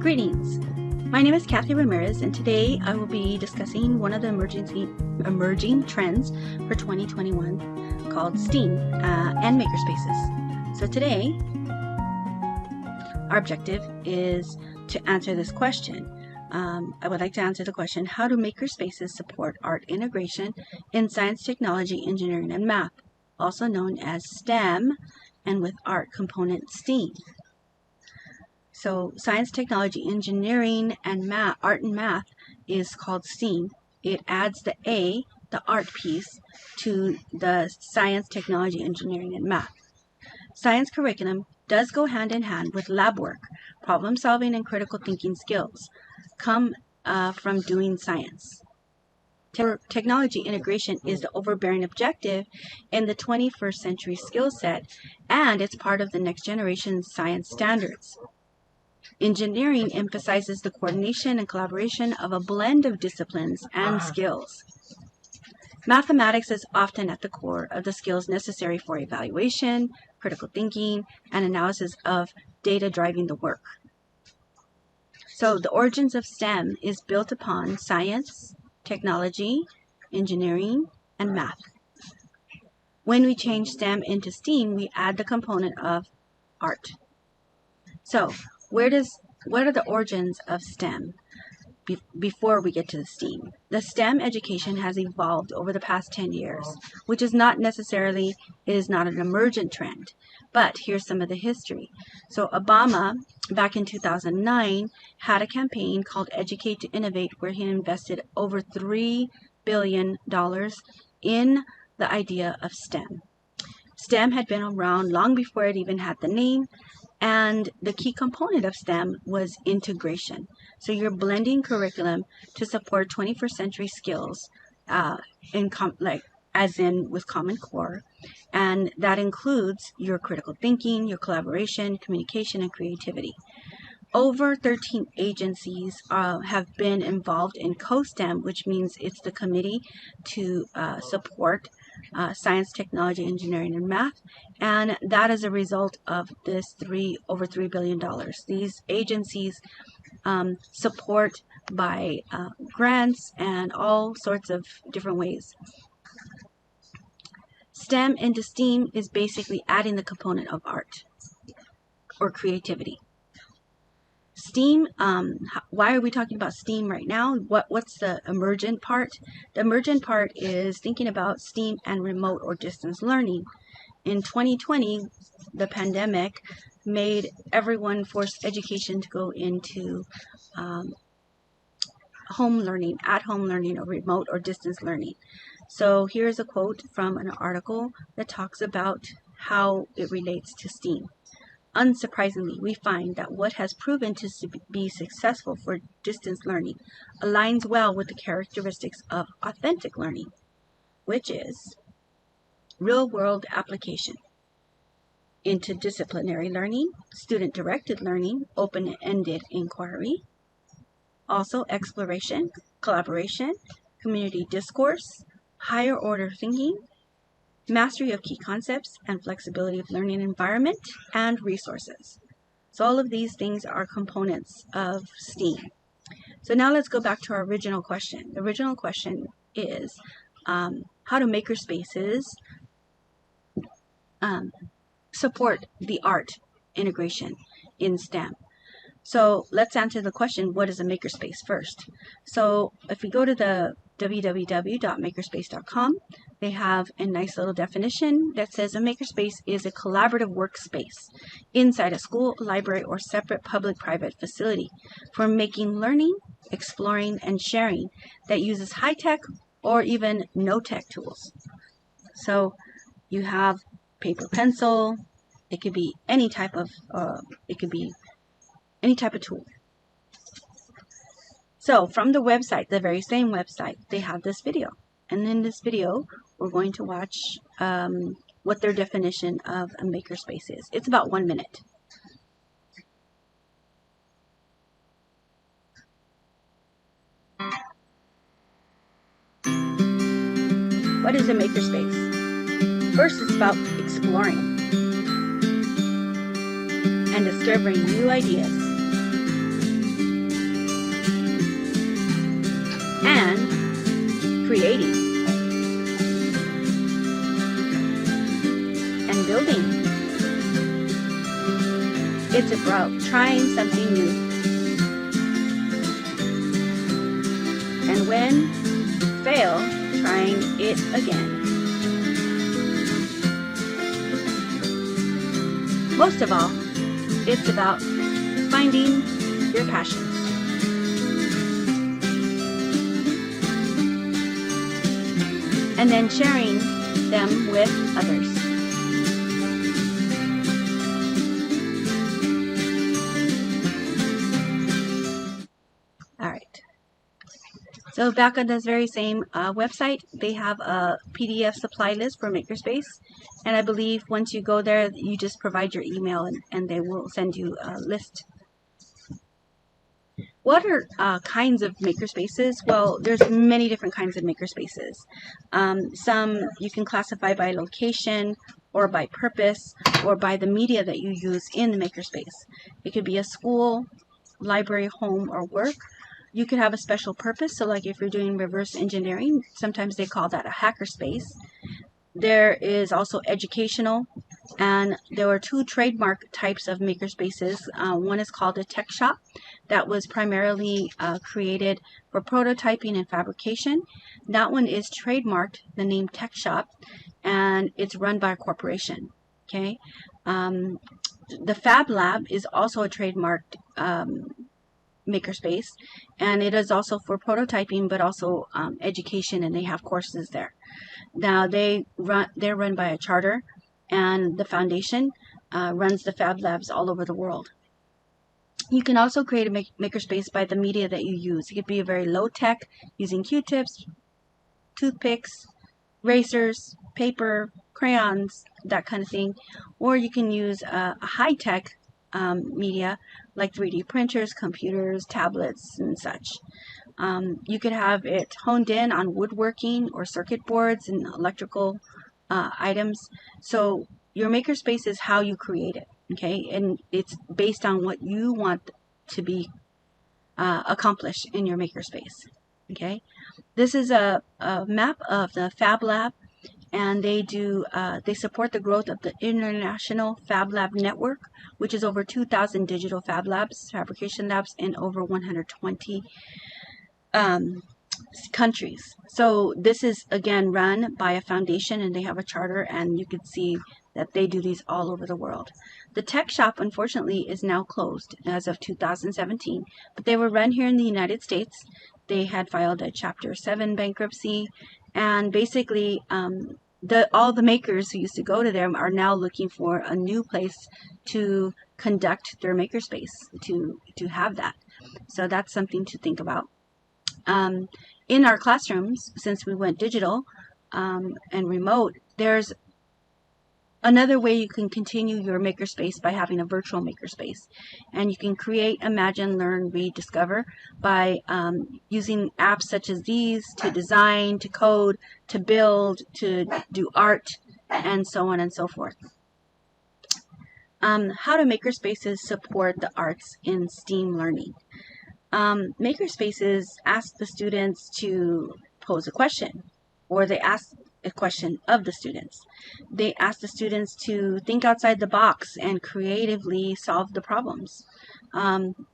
Greetings. My name is Kathy Ramirez, and today I will be discussing one of the emerging trends for 2021 called STEAM and Makerspaces. So today, our objective is to answer this question. I would like to answer the question, how do makerspaces support art integration in science, technology, engineering, and math, also known as STEM, and with art component STEAM? So science, technology, engineering, and math, art and math is called STEAM. It adds the A, the art piece, to the science, technology, engineering, and math. Science curriculum does go hand in hand with lab work. Problem solving and critical thinking skills come from doing science. Technology integration is the overbearing objective in the 21st century skill set, and it's part of the next generation science standards. Engineering emphasizes the coordination and collaboration of a blend of disciplines and skills. Mathematics is often at the core of the skills necessary for evaluation, critical thinking, and analysis of data driving the work. So the origins of STEM is built upon science, technology, engineering, and math. When we change STEM into STEAM, we add the component of art. So what are the origins of STEM before we get to the STEAM? The STEM education has evolved over the past 10 years, which is not necessarily, it is not an emergent trend. But here's some of the history. So Obama, back in 2009, had a campaign called Educate to Innovate, where he invested over $3 billion in the idea of STEM. STEM had been around long before it even had the name, and the key component of STEM was integration. So you're blending curriculum to support 21st century skills, as in with Common Core, and that includes your critical thinking, your collaboration, communication, and creativity. Over 13 agencies have been involved in CoSTEM, which means it's the committee to support science, technology, engineering, and math, and that is a result of this over $3 billion. These agencies support by grants and all sorts of different ways. STEM into STEAM is basically adding the component of art or creativity. STEAM, why are we talking about STEAM right now? What's the emergent part? The emergent part is thinking about STEAM and remote or distance learning. In 2020, the pandemic made everyone force education to go into home learning, at-home learning, or remote or distance learning. So here's a quote from an article that talks about how it relates to STEAM. Unsurprisingly, we find that what has proven to be successful for distance learning aligns well with the characteristics of authentic learning, which is real-world application, interdisciplinary learning, student-directed learning, open-ended inquiry, also exploration, collaboration, community discourse, higher-order thinking, mastery of key concepts, and flexibility of learning environment and resources. So all of these things are components of STEAM. So now let's go back to our original question. The original question is, how do makerspaces support the art integration in STEM? So let's answer the question, what is a makerspace first? So if we go to the www.makerspace.com, they have a nice little definition that says a makerspace is a collaborative workspace inside a school, library, or separate public-private facility for making, learning, exploring, and sharing that uses high-tech or even no-tech tools. So you have paper, pencil, it could be any type of tool. So from the website, the very same website, they have this video. And in this video, we're going to watch what their definition of a makerspace is. It's about 1 minute. What is a makerspace? First, it's about exploring and discovering new ideas. and creating and building. It's about trying something new. And when fail, trying it again. Most of all, it's about finding your passions. And then sharing them with others. All right. So back on this very same website, they have a PDF supply list for Makerspace. And I believe once you go there, you just provide your email and they will send you a list. What are kinds of makerspaces? Well, there's many different kinds of makerspaces. Some you can classify by location or by purpose or by the media that you use in the makerspace. It could be a school, library, home, or work. You could have a special purpose. So like if you're doing reverse engineering, sometimes they call that a hackerspace. There is also educational, and there are two trademark types of makerspaces. One is called a tech shop that was primarily created for prototyping and fabrication. That one is trademarked, the name tech shop, and it's run by a corporation. Okay, the Fab Lab is also a trademarked makerspace, and it is also for prototyping but also education, and they have courses there. Now they're run by a charter, and the foundation runs the Fab Labs all over the world. You can also create a makerspace by the media that you use. It could be a very low tech, using Q-tips, toothpicks, erasers, paper, crayons, that kind of thing. Or you can use a high tech media like 3D printers, computers, tablets, and such. You could have it honed in on woodworking or circuit boards and electrical items. So your makerspace is how you create it, okay? And it's based on what you want to be accomplished in your makerspace, okay? This is a map of the Fab Lab, and they support the growth of the International Fab Lab Network, which is over 2,000 digital Fab Labs, fabrication labs in over 120 countries. So this is again run by a foundation, and they have a charter, and you can see that they do these all over the world. The tech shop, unfortunately, is now closed as of 2017, but they were run here in the United States. They had filed a Chapter 7 bankruptcy, and basically all the makers who used to go to them are now looking for a new place to conduct their makerspace, to have that. So that's something to think about. In our classrooms, since we went digital and remote, there's another way you can continue your makerspace by having a virtual makerspace. And you can create, imagine, learn, read, discover by using apps such as these to design, to code, to build, to do art, and so on and so forth. How do makerspaces support the arts in STEAM learning? Makerspaces ask the students to pose a question, or they ask a question of the students. They ask the students to think outside the box and creatively solve the problems.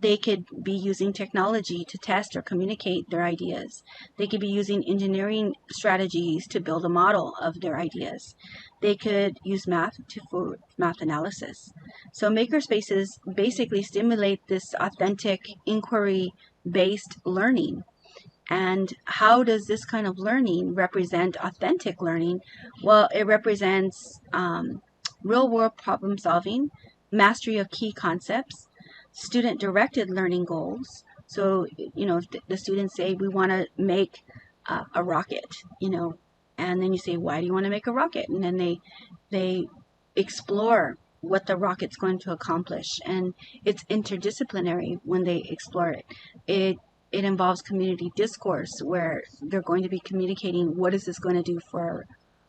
They could be using technology to test or communicate their ideas. They could be using engineering strategies to build a model of their ideas. They could use math for math analysis. So makerspaces basically stimulate this authentic inquiry-based learning. And how does this kind of learning represent authentic learning? Well, it represents real-world problem solving, mastery of key concepts, student-directed learning goals. So, the students say, we want to make a rocket, and then you say, why do you want to make a rocket? And then they explore what the rocket's going to accomplish. And it's interdisciplinary when they explore it. It involves community discourse, where they're going to be communicating what is this going to do for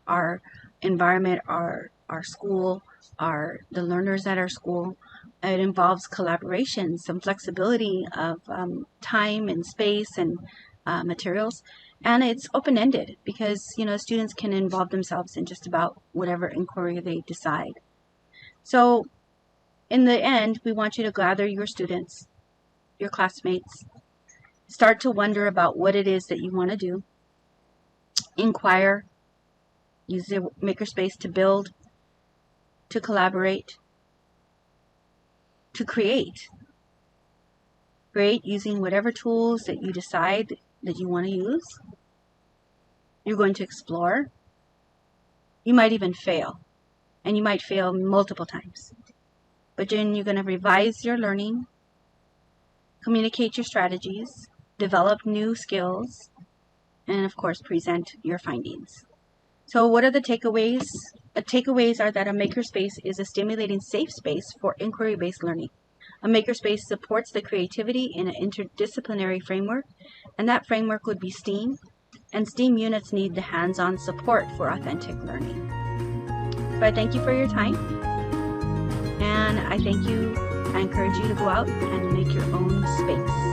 our environment, our school, the learners at our school. It involves collaboration, some flexibility of time and space, and materials, and it's open-ended because students can involve themselves in just about whatever inquiry they decide. So in the end, we want you to gather your students, your classmates, start to wonder about what it is that you want to do, inquire, use the makerspace to build, to collaborate, to create using whatever tools that you decide that you want to use. You're going to explore. You might even fail, and you might fail multiple times. But then you're going to revise your learning, communicate your strategies, develop new skills, and of course present your findings. So what are the takeaways? The takeaways are that a makerspace is a stimulating safe space for inquiry-based learning. A makerspace supports the creativity in an interdisciplinary framework, and that framework would be STEAM, and STEAM units need the hands-on support for authentic learning. So I thank you for your time, and I encourage you to go out and make your own space.